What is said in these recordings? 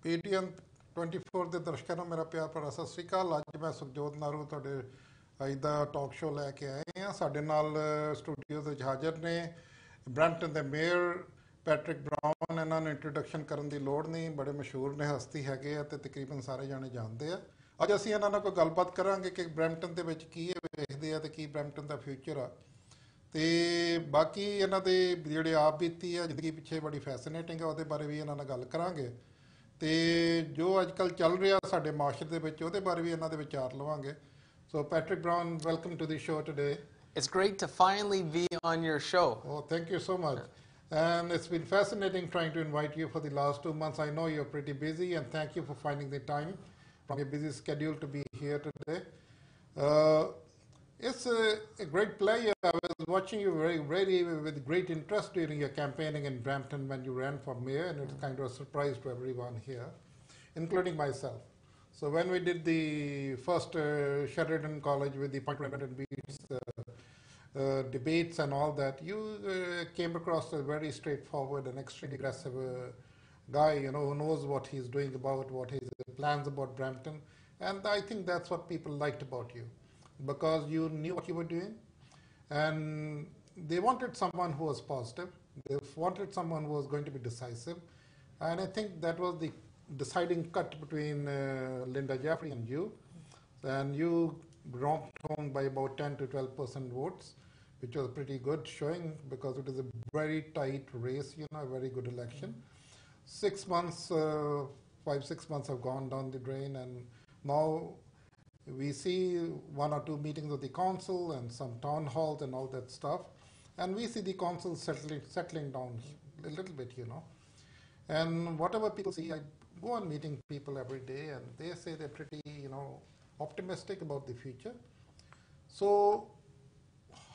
PTN 24 ਦੇ ਦਰਸ਼ਕਾਂ ਨੂੰ ਮੇਰਾ ਪਿਆਰ ਭਰਾ ਸਤਿ ਸ੍ਰੀ ਅਕਾਲ। ਅੱਜ ਮੈਂ ਸੁਖਜੋਤ ਨਾਰੂ ਤੁਹਾਡੇ ਅੱਜ ਦਾ ਟਾਕ ਸ਼ੋਅ ਲੈ ਕੇ ਆਏ ਹਾਂ। ਸਾਡੇ ਨਾਲ ਸਟੂਡੀਓ ਦੇ ਵਿੱਚ ਹਾਜ਼ਰ ਨੇ ਬ੍ਰੈਂਪਟਨ ਦੇ ਮੇਅਰ ਪੈਟਰਿਕ ਬਰਾਊਨ। ਇਹਨਾਂ ਨੂੰ ਇੰਟਰੋਡਕਸ਼ਨ ਕਰਨ ਦੀ ਲੋੜ ਨਹੀਂ, ਬੜੇ ਮਸ਼ਹੂਰ ਨੇ, ਹਸਤੀ ਹੈਗੇ ਆ ਤੇ ਤਕਰੀਬਨ ਸਾਰੇ ਜਾਣੇ ਜਾਣਦੇ ਆ। ਅੱਜ ਅਸੀਂ ਇਹਨਾਂ ਨਾਲ ਕੋਈ ਗੱਲਬਾਤ ਕਰਾਂਗੇ ਕਿ ਬ੍ਰੈਂਪਟਨ ਦੇ ਵਿੱਚ ਕੀ ਵੇਖਦੇ ਆ ਤੇ ਕੀ ਬ੍ਰੈਂਪਟਨ ਦਾ ਫਿਊਚਰ ਆ, ਤੇ ਬਾਕੀ ਇਹਨਾਂ ਦੇ ਜਿਹੜੇ ਆਪ ਬੀਤੀ ਆ ਜ਼ਿੰਦਗੀ ਪਿੱਛੇ ਬੜੀ ਫੈਸੀਨੇਟਿੰਗ ਆ, ਉਹਦੇ ਬਾਰੇ ਵੀ ਇਹਨਾਂ ਨਾਲ ਗੱਲ ਕਰਾਂਗੇ। ਤੇ ਜੋ ਅੱਜ ਕੱਲ੍ਹ ਚੱਲ ਰਿਹਾ ਸਾਡੇ ਮਾਸ਼ਰੇ ਦੇ ਵਿੱਚ ਉਹਦੇ ਬਾਰੇ ਵੀ ਇਹਨਾਂ ਦੇ ਵਿਚਾਰ ਲਵਾਂਗੇ। So Patrick Brown, welcome to the show today. It's great to finally be on your show. Oh, thank you so much. And it's been fascinating trying to invite you for the last 2 months. I know you're pretty busy, and thank you for finding the time from your busy schedule to be here today. It's a great pleasure. I was watching you very with great interest during your campaigning in Brampton when you ran for mayor, and it's kind of a surprise to everyone here, including myself. So when we did the first Sheridan College with the appointment and beats debates and all that, you came across a very straightforward and extremely aggressive guy, you know, who knows what he's doing about what his plans about Brampton. And I think that's what people liked about you, because you knew what you were doing, and they wanted someone who was positive. They wanted someone who was going to be decisive, and I think that was the deciding cut between Linda Jeffrey and you. And you romped home by about 10 to 12% votes, which was a pretty good showing because it is a very tight race, you know, a very good election. 6 months, 5-6 months have gone down the drain, and now we see 1 or 2 meetings of the council and some town halls and all that stuff, and we see the council settling down a little bit, you know. And whatever people see, I go on meeting people every day, and they say they're pretty, you know, optimistic about the future. So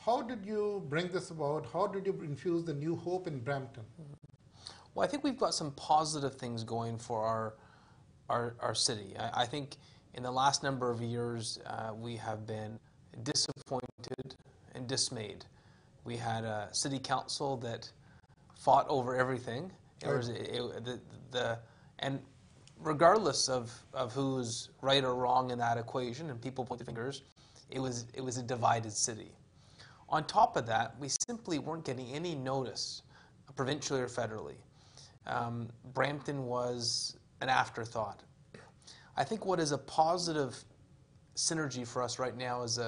how did you bring this about? How did you infuse the new hope in Brampton? Well, I think we've got some positive things going for our city. I think in the last number of years, we have been disappointed and dismayed. We had a city council that fought over everything. And regardless of who's right or wrong in that equation, and people point the fingers, it was a divided city. On top of that, we simply weren't getting any notice, provincially or federally. Brampton was an afterthought. I think what is a positive synergy for us right now as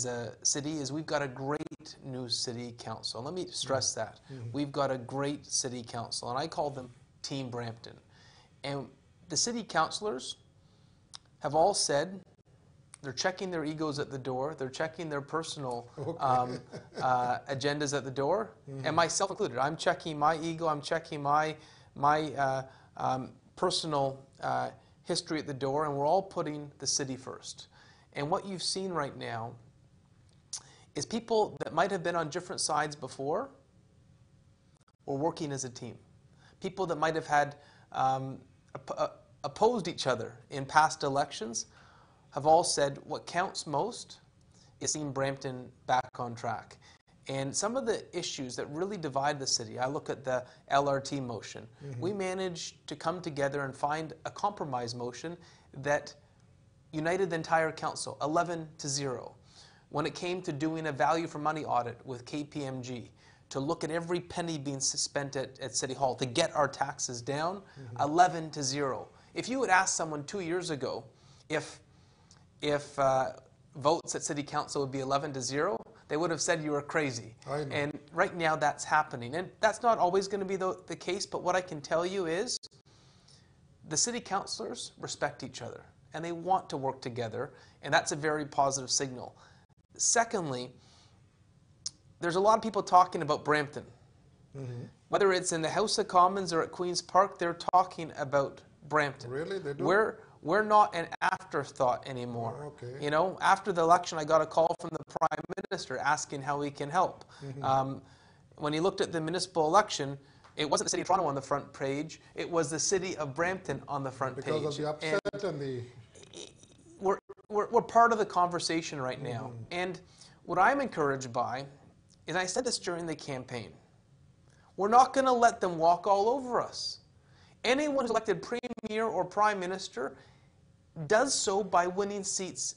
a city is we've got a great new city council. Let me stress that. We've got a great city council, and I call them Team Brampton. And the city councillors have all said they're checking their egos at the door, they're checking their personal agendas at the door, and myself included. I'm checking my ego, I'm checking my personal history at the door, and we're all putting the city first. And what you've seen right now is people that might have been on different sides before or working as a team. People that might have had opposed each other in past elections have all said what counts most is seeing Brampton back on track. And some of the issues that really divide the city, I look at the LRT motion. We managed to come together and find a compromise motion that united the entire council, 11-0. When it came to doing a value for money audit with KPMG, to look at every penny being spent at City Hall to get our taxes down, 11-0. If you had asked someone 2 years ago if votes at City Council would be 11-0, they would have said you were crazy. And right now that's happening. And that's not always going to be the case, but what I can tell you is the city councillors respect each other, and they want to work together, and that's a very positive signal. Secondly, there's a lot of people talking about Brampton. Whether it's in the House of Commons or at Queen's Park, they're talking about Brampton. Really? They do? We're not an afterthought anymore. Oh, okay. You know, after the election, I got a call from the Prime Minister asking how we can help. When he looked at the municipal election, it wasn't the City of Toronto on the front page, it was the City of Brampton on the front page. Because of the upset and the... We're part of the conversation right now. And what I'm encouraged by, and I said this during the campaign, we're not going to let them walk all over us. Anyone who's elected Premier or Prime Minister does so by winning seats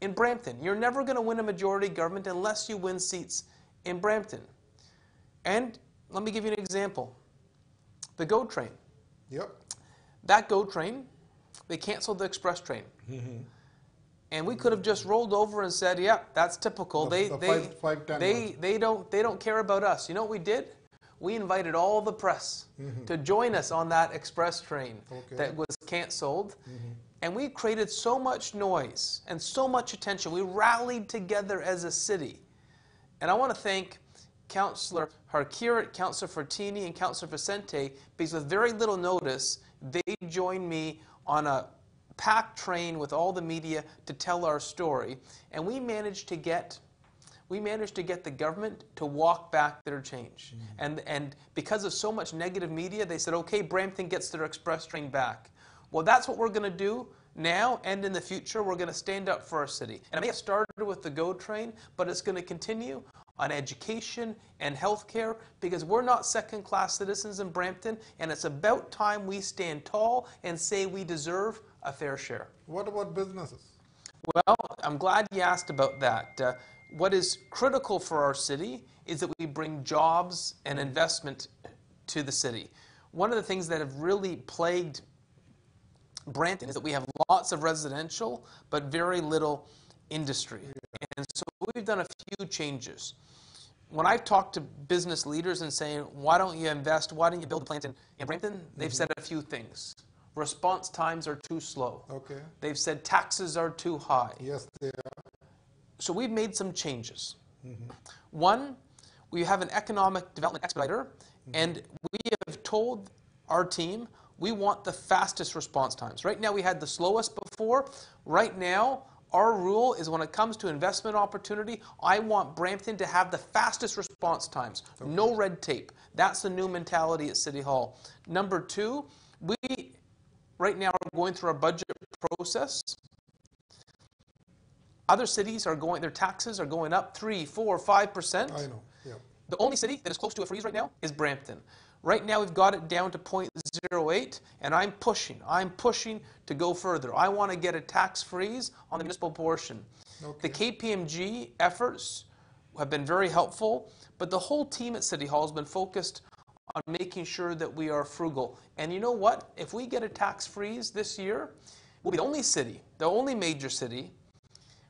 in Brampton. You're never going to win a majority government unless you win seats in Brampton. And let me give you an example. The GO train. Yep. That GO train, they canceled the express train. And we could have just rolled over and said, yeah, that's typical. They don't care about us. You know what we did? We invited all the press to join us on that express train that was canceled. And we created so much noise and so much attention. We rallied together as a city. And I want to thank Councillor Harkirat, Councillor Fortini, and Councillor Vicente, because with very little notice, they joined me on a packed train with all the media to tell our story. And we managed to get the government to walk back their change. And because of so much negative media, they said, okay, Brampton gets their express train back. Well, that's what we're going to do now and in the future. We're going to stand up for our city. And it may have started with the GO train, but it's going to continue on education and healthcare, because we're not second-class citizens in Brampton, and it's about time we stand tall and say we deserve a fair share. What about businesses? Well, I'm glad you asked about that. What is critical for our city is that we bring jobs and investment to the city. One of the things that have really plagued Brampton is that we have lots of residential but very little industry. And so we've done a few changes. When I've talked to business leaders and saying, why don't you invest, why don't you build a plant in Brampton, they've said a few things. Response times are too slow. Okay. They've said taxes are too high. Yes, they are. So we've made some changes. One, we have an economic development expediter, and we have told our team we want the fastest response times. Right now we had the slowest before. Right now, our rule is when it comes to investment opportunity, I want Brampton to have the fastest response times. No red tape. That's the new mentality at City Hall. Number two, we right now are going through our budget process. Other cities are going, their taxes are going up 3, 4, 5%. I know, yeah. The only city that is close to a freeze right now is Brampton. Right now we've got it down to 0.08, and I'm pushing to go further. I want to get a tax freeze on the municipal portion. The KPMG efforts have been very helpful, but the whole team at City Hall has been focused on making sure that we are frugal. And you know what? If we get a tax freeze this year, we'll be the only city, the only major city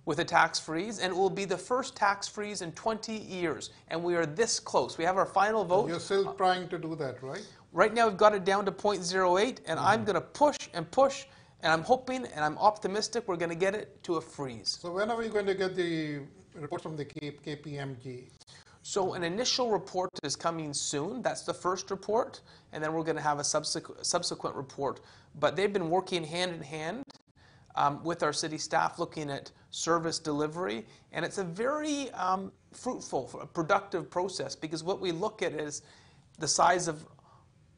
with a tax freeze, and it will be the first tax freeze in 20 years. And we are this close. We have our final vote. You're still trying to do that, right? Right now we've got it down to 0.08, and I'm going to push, and I'm hoping and I'm optimistic we're going to get it to a freeze. So when are we going to get the report from the KPMG? So an initial report is coming soon. That's the first report, and then we're going to have a subsequent report. But they've been working hand in hand with our city staff, looking at service delivery, and it's a very fruitful, productive process, because what we look at is the size of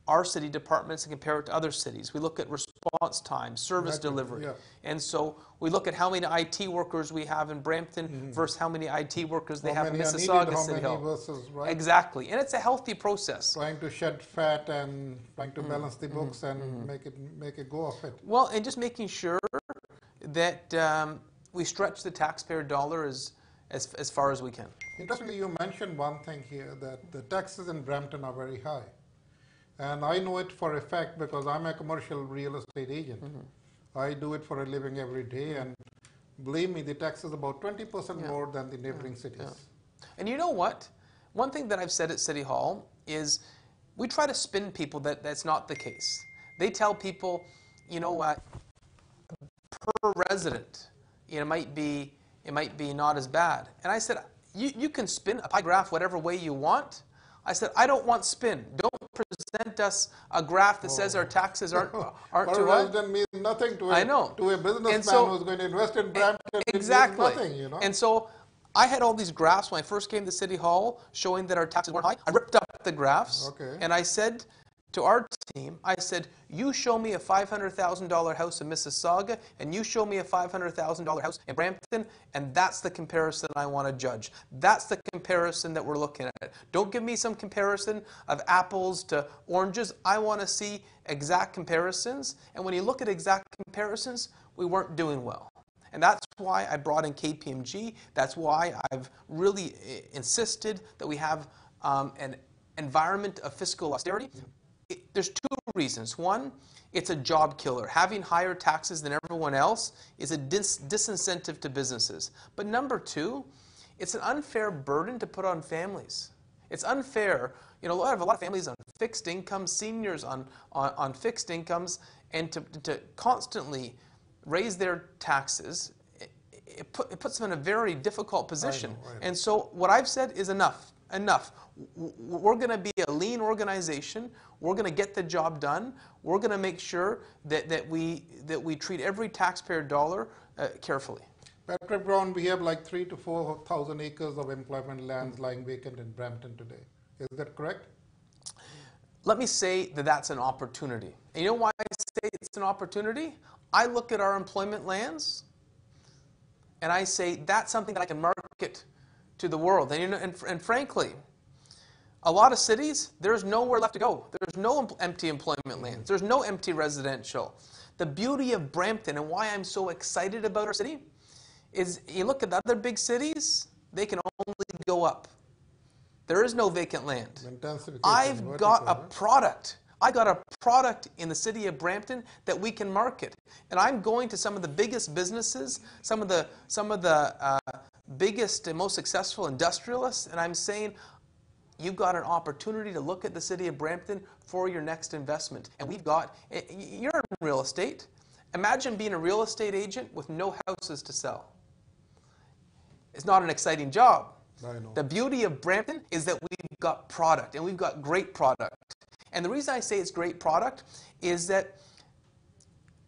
our city departments and compare it to other cities. We look at response time, service delivery, and so we look at how many IT workers we have in Brampton versus how many IT workers they have in Mississauga City Hall. Versus, right? Exactly, and it's a healthy process. Trying to shed fat and trying to balance the books and make a go of it. Well, and just making sure that we stretch the taxpayer dollar as far as we can. Interestingly, you mentioned one thing here, that the taxes in Brampton are very high. And I know it for a fact because I'm a commercial real estate agent. I do it for a living every day, and believe me, the tax is about 20% more than the neighboring cities. And you know what? One thing that I've said at City Hall is we try to spin people that that's not the case. They tell people, you know what, per resident, it might be not as bad. And I said, you can spin a pie graph whatever way you want. I said, I don't want spin. Don't present us a graph that says our taxes aren't too high. Per resident means nothing to a businessman who's going to invest in Brampton. Exactly. Nothing, you know? And so I had all these graphs when I first came to City Hall showing that our taxes weren't high. I ripped up the graphs and I said to our team, I said, you show me a $500,000 house in Mississauga, and you show me a $500,000 house in Brampton, and that's the comparison I want to judge. That's the comparison that we're looking at. Don't give me some comparison of apples to oranges. I want to see exact comparisons, and when you look at exact comparisons, we weren't doing well. And that's why I brought in KPMG. That's why I've really insisted that we have an environment of fiscal austerity. There's two reasons. One, it's a job killer. Having higher taxes than everyone else is a disincentive to businesses. But number two, it's an unfair burden to put on families. It's unfair. You know, I have a lot of families on fixed incomes, seniors on fixed incomes, and to constantly raise their taxes, it puts them in a very difficult position. I know. And so what I've said is enough. Enough. We're going to be a lean organization. We're going to get the job done. We're going to make sure that we treat every taxpayer dollar carefully. Patrick Brown, we have like 3,000 to 4,000 acres of employment lands lying vacant in Brampton today. Is that correct? Let me say that that's an opportunity. And you know why I say it's an opportunity? I look at our employment lands and I say that's something that I can market to the world. And, you know, and frankly, a lot of cities, there's nowhere left to go. There's no empty employment lands. There's no empty residential. The beauty of Brampton and why I'm so excited about our city is you look at the other big cities, they can only go up. There is no vacant land. I've got a product. I got a product in the city of Brampton that we can market. And I'm going to some of the biggest businesses, some of the biggest and most successful industrialists, and I'm saying, you've got an opportunity to look at the city of Brampton for your next investment. And we've got, you're in real estate. Imagine being a real estate agent with no houses to sell. It's not an exciting job. I know. The beauty of Brampton is that we've got product, and we've got great product. And the reason I say it's great product is that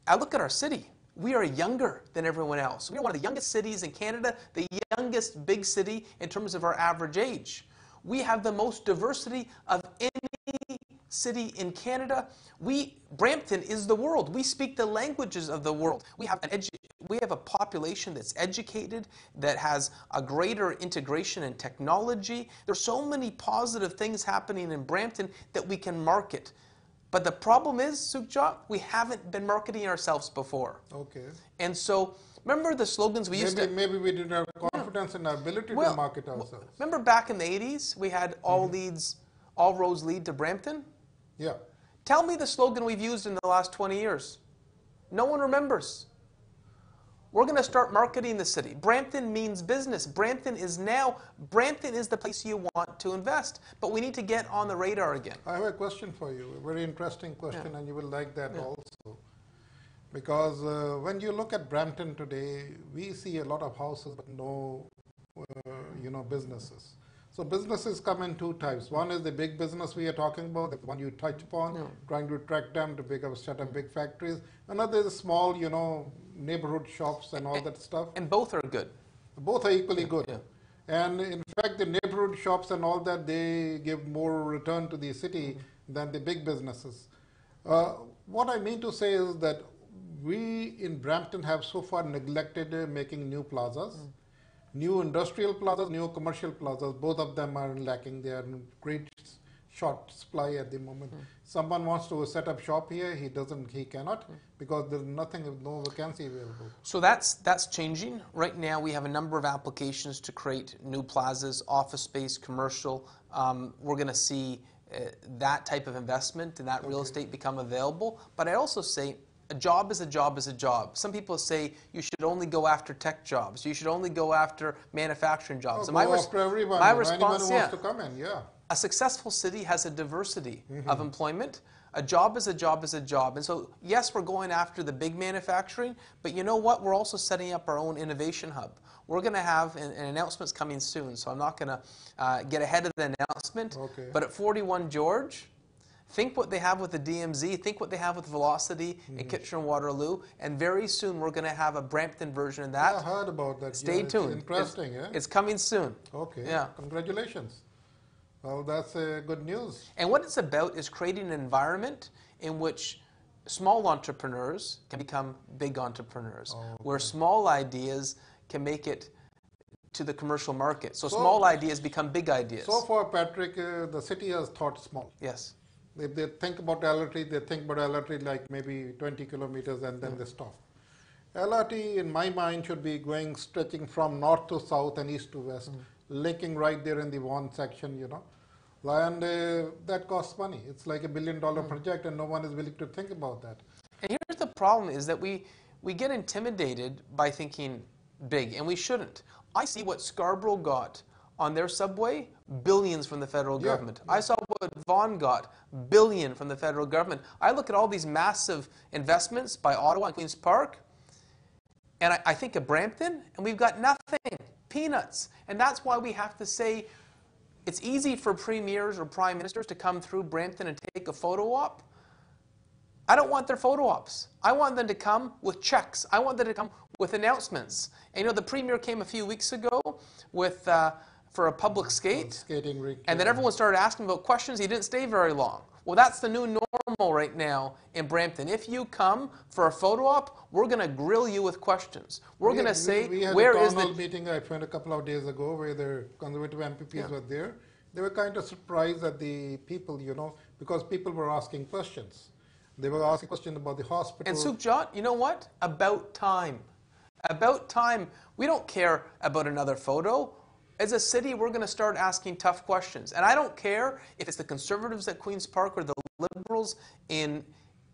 I look at our city. We are younger than everyone else. We are one of the youngest cities in Canada, the youngest big city in terms of our average age. We have the most diversity of any city in Canada. Brampton is the world. We speak the languages of the world. We have a population that's educated, that has a greater integration in technology. There's so many positive things happening in Brampton that we can market. But the problem is, Sukhjot, we haven't been marketing ourselves before. Okay. And so, remember the slogans we used to... Maybe we didn't have confidence in our ability to market ourselves. Remember back in the 80s, we had all roads lead to Brampton? Yeah. Tell me the slogan we've used in the last 20 years. No one remembers. We're going to start marketing the city. Brampton means business. Brampton is the place you want to invest. But we need to get on the radar again. I have a question for you, a very interesting question, and you will like that also. Because when you look at Brampton today, we see a lot of houses but no businesses. So businesses come in two types. One is the big business we are talking about, the one you touched upon, trying to attract them to set up big factories. Another is small, neighborhood shops and all that stuff. And both are good. Both are equally good. Yeah. And in fact, the neighborhood shops and all that, they give more return to the city than the big businesses. What I mean to say is that we in Brampton have so far neglected making new plazas. New industrial plazas, new commercial plazas, both of them are lacking. They are in great short supply at the moment. Someone wants to set up shop here, he cannot, because there's no vacancy available. So that's changing. Right now we have a number of applications to create new plazas, office space, commercial. We're going to see that type of investment and that real estate become available. But I also say, a job is a job is a job. Some people say you should only go after tech jobs. You should only go after manufacturing jobs. Go after everyone. My response, anyone wants to come in, A successful city has a diversity of employment. A job is a job is a job. And so, yes, we're going after the big manufacturing, but you know what? We're also setting up our own innovation hub. We're going to have an announcement coming soon, so I'm not going to get ahead of the announcement. Okay. But at 41 George, think what they have with the DMZ, think what they have with Velocity in Kitchener-Waterloo, and very soon we're going to have a Brampton version of that. Yeah, I heard about that. Stay tuned. It's interesting, It's coming soon. Okay. Yeah. Congratulations. Well, that's good news. And what it's about is creating an environment in which small entrepreneurs can become big entrepreneurs, where small ideas can make it to the commercial market. So small ideas become big ideas. So far, Patrick, the city has thought small. Yes. If they think about LRT, they think about LRT like maybe 20 kilometers and then they stop. LRT, in my mind, should be going, stretching from north to south and east to west, linking right there in the one section, you know. And that costs money. It's like $1 billion project and no one is willing to think about that. And here's the problem is that we get intimidated by thinking big, and we shouldn't. I see what Scarborough got on their subway, billions from the federal government. I saw what Vaughan got, billion from the federal government. I look at all these massive investments by Ottawa and Queen's Park, and I think of Brampton, and we've got nothing, peanuts. And that's why we have to say it's easy for premiers or prime ministers to come through Brampton and take a photo op. I don't want their photo ops. I want them to come with checks. I want them to come with announcements. And you know, the premier came a few weeks ago with for a public skating rink, and then everyone started asking about questions. He didn't stay very long. Well, that's the new normal right now in Brampton. If you come for a photo op, we're going to grill you with questions. We're going to say, where is the... We had a meeting I found a couple of days ago where the Conservative MPPs were there. They were kind of surprised at the people, you know, because people were asking questions. They were asking questions about the hospital. And Sukhjot, you know what? About time. About time. We don't care about another photo. As a city, we're going to start asking tough questions. And I don't care if it's the Conservatives at Queen's Park or the Liberals in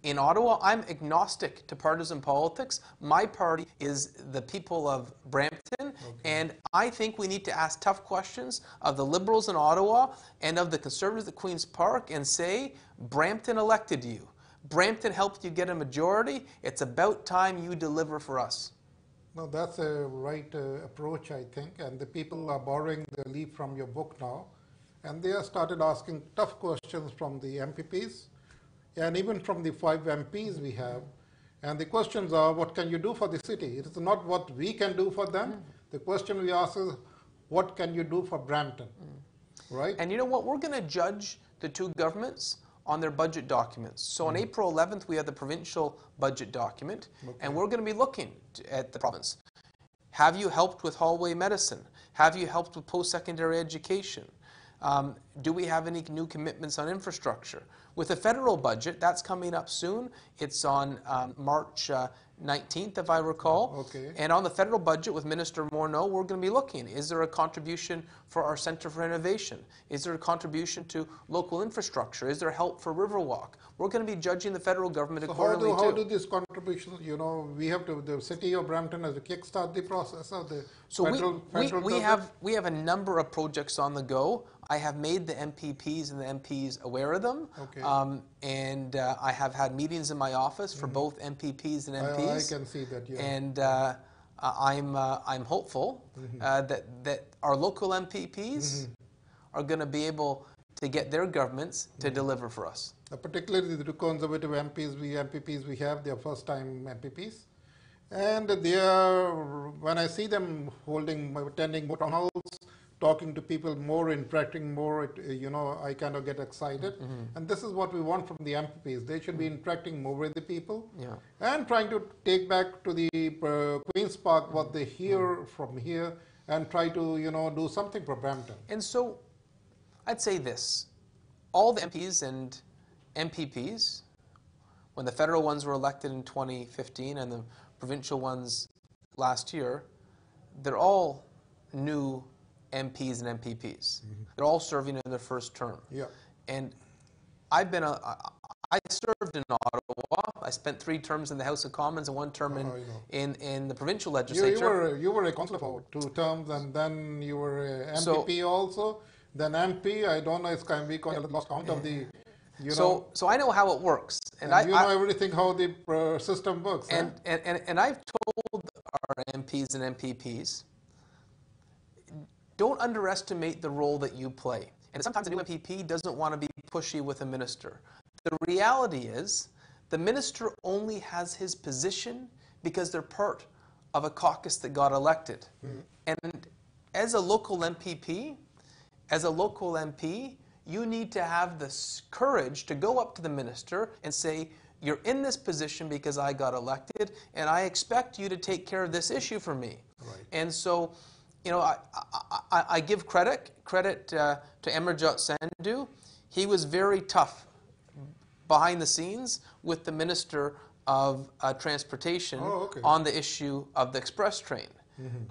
Ottawa. I'm agnostic to partisan politics. My party is the people of Brampton. And I think we need to ask tough questions of the Liberals in Ottawa and of the Conservatives at Queen's Park and say, Brampton elected you. Brampton helped you get a majority. It's about time you deliver for us. No, that's a right approach, I think, and the people are borrowing the leaf from your book now, and they have started asking tough questions from the MPPs, and even from the 5 MPs we have, and the questions are, what can you do for the city? It is not what we can do for them. The question we ask is, what can you do for Brampton, right? And you know what? We're going to judge the two governments on their budget documents. So on April 11th, we have the provincial budget document, and we're going to be looking at the province. Have you helped with hallway medicine? Have you helped with post-secondary education? Do we have any new commitments on infrastructure? With the federal budget, that's coming up soon. It's on March 19th, if I recall. And on the federal budget with Minister Morneau, we're going to be looking. Is there a contribution for our Centre for Innovation? Is there a contribution to local infrastructure? Is there help for Riverwalk? We're going to be judging the federal government accordingly too. How do these contributions, you know, we have to, the city of Brampton has to kickstart the process of the federal we have a number of projects on the go. I have made the MPPs and the MPs aware of them, and I have had meetings in my office for both MPPs and MPs. I can see that, yeah. And I'm hopeful that our local MPPs are going to be able to get their governments to deliver for us. Particularly the Conservative MPPs we have, they are first-time MPPs. And they are, when I see them attending more town halls, talking to people more, interacting more, you know, I kind of get excited. And this is what we want from the MPPs. They should be interacting more with the people and trying to take back to the Queen's Park what they hear from here and try to, you know, do something for Brampton. And so I'd say this, all the MPs and MPPs, when the federal ones were elected in 2015 and the provincial ones last year, they're all new MPs and MPPs. They're all serving in their first term. And I served in Ottawa. I spent 3 terms in the House of Commons and 1 term in the provincial legislature. You were a councillor for 2 terms, and then you were a MPP also. Then MP, I don't know, it's kind of lost count of the, you know. So I know how it works. And you know everything how the system works. And I've told our MPs and MPPs, don't underestimate the role that you play. And sometimes a new MPP doesn't want to be pushy with a minister. The reality is, the minister only has his position because they're part of a caucus that got elected. And as a local MPP, as a local MP, you need to have the courage to go up to the minister and say, you're in this position because I got elected, and I expect you to take care of this issue for me. Right. And so, you know, I give credit to Amarjot Sandhu. He was very tough behind the scenes with the Minister of Transportation on the issue of the express train.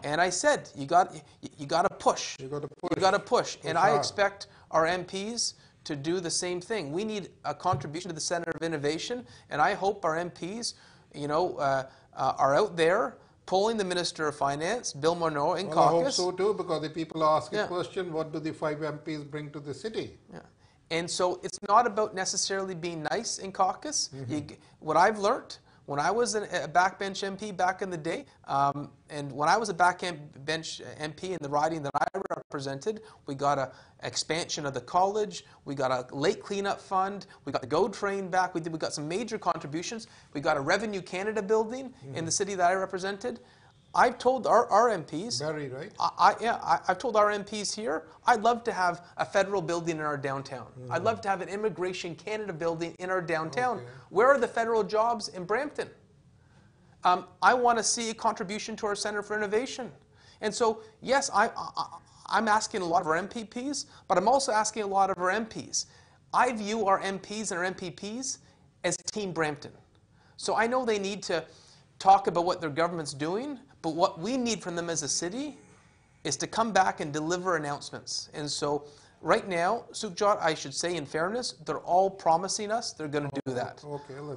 And I said, you got to push. You got to push. And I expect our MPs to do the same thing. We need a contribution to the Centre of Innovation, and I hope our MPs, you know, are out there polling the Minister of Finance, Bill Monroe, in caucus. I hope so too, because the people ask a question, what do the 5 MPs bring to the city? Yeah. And so it's not about necessarily being nice in caucus. What I've learned, when I was a backbench MP back in the day, and when I was a backbench MP in the riding that I represented, we got an expansion of the college, we got a lake cleanup fund, we got the GO train back, we got some major contributions, we got a Revenue Canada building in the city that I represented. I've told our MPs, Barry, right? I've told our MPs here, I'd love to have a federal building in our downtown. I'd love to have an Immigration Canada building in our downtown. Where are the federal jobs in Brampton? I want to see a contribution to our Centre for Innovation. And so, yes, I'm asking a lot of our MPPs, but I'm also asking a lot of our MPs. I view our MPs and our MPPs as Team Brampton. So I know they need to talk about what their government's doing, but what we need from them as a city is to come back and deliver announcements. And so right now, Sukhjot, I should say in fairness, they're all promising us they're going to do that.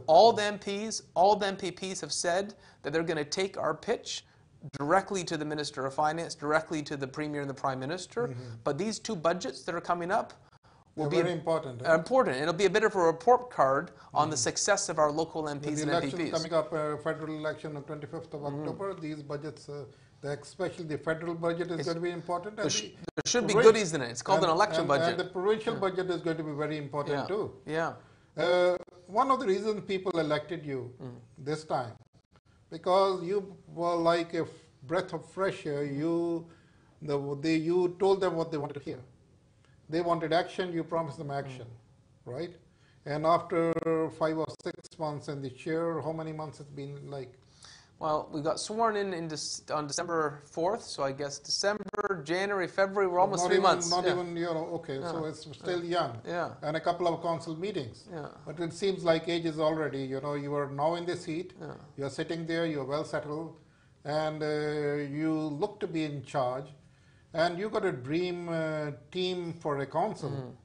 All the MPs, all the MPPs have said that they're going to take our pitch directly to the Minister of Finance, directly to the Premier and the Prime Minister. But these 2 budgets that are coming up will be very important. Important. It'll be a bit of a report card on the success of our local MPs and MPPs. Coming up, federal election on 25th of October, these budgets, especially the federal budget is going to be important. There should be goodies in it. It's called an election budget. And the provincial budget is going to be very important too. Yeah. One of the reasons people elected you this time, because you were like a breath of fresh air. You told them what they wanted to hear. They wanted action, you promised them action, right? And after 5 or 6 months in the chair, how many months it's been like? Well, we got sworn in on December 4th, so I guess December, January, February, we're almost 3 months. Not even, you know, okay, so it's still young. Yeah. And a couple of council meetings. Yeah. But it seems like ages already, you know, you are now in the seat, you're sitting there, you're well settled, and you look to be in charge. And you got a dream team for a council.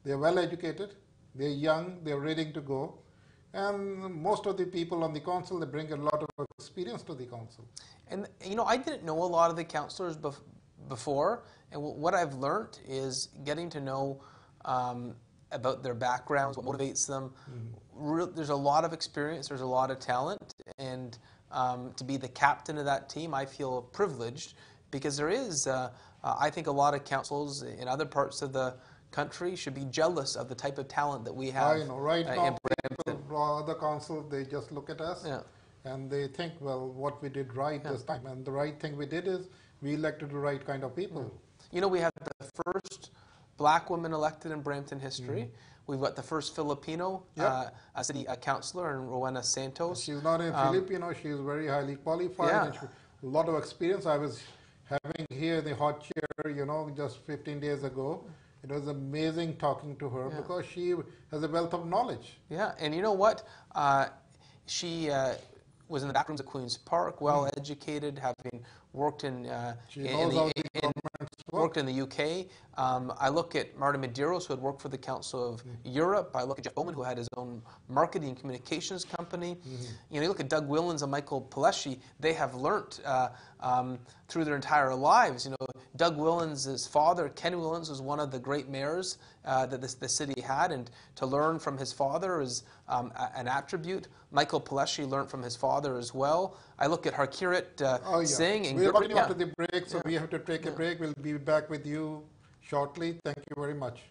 They're well educated, they're young, they're ready to go. And most of the people on the council, they bring a lot of experience to the council. And, you know, I didn't know a lot of the councillors before. And what I've learned is getting to know about their backgrounds, what motivates them. There's a lot of experience, there's a lot of talent. And to be the captain of that team, I feel privileged. Because there is, I think a lot of councils in other parts of the country should be jealous of the type of talent that we have. I know, right now, other councils, they just look at us and they think, well, what we did right this time. And the right thing we did is we elected the right kind of people. You know, we had the first black woman elected in Brampton history. We've got the first Filipino city councillor in Rowena Santos. She's not a Filipino, she's very highly qualified. And a lot of experience. I was having here the hot chair, you know, just 15 days ago. It was amazing talking to her because she has a wealth of knowledge. Yeah, and you know what? She was in the back rooms at Queen's Park, well educated, having worked in the UK. I look at Marta Medeiros, who had worked for the Council of Europe. I look at Jeff Bowman, who had his own marketing and communications company. You know, you look at Doug Willans and Michael Pileshi. They have learnt through their entire lives. You know, Doug Willans' father, Ken Willans, was one of the great mayors that the city had, and to learn from his father is an attribute. Michael Pileshi learned from his father as well. I look at Harkirat Singh. And we're running after the break, so we have to take a break. We'll be back with you shortly. Thank you very much.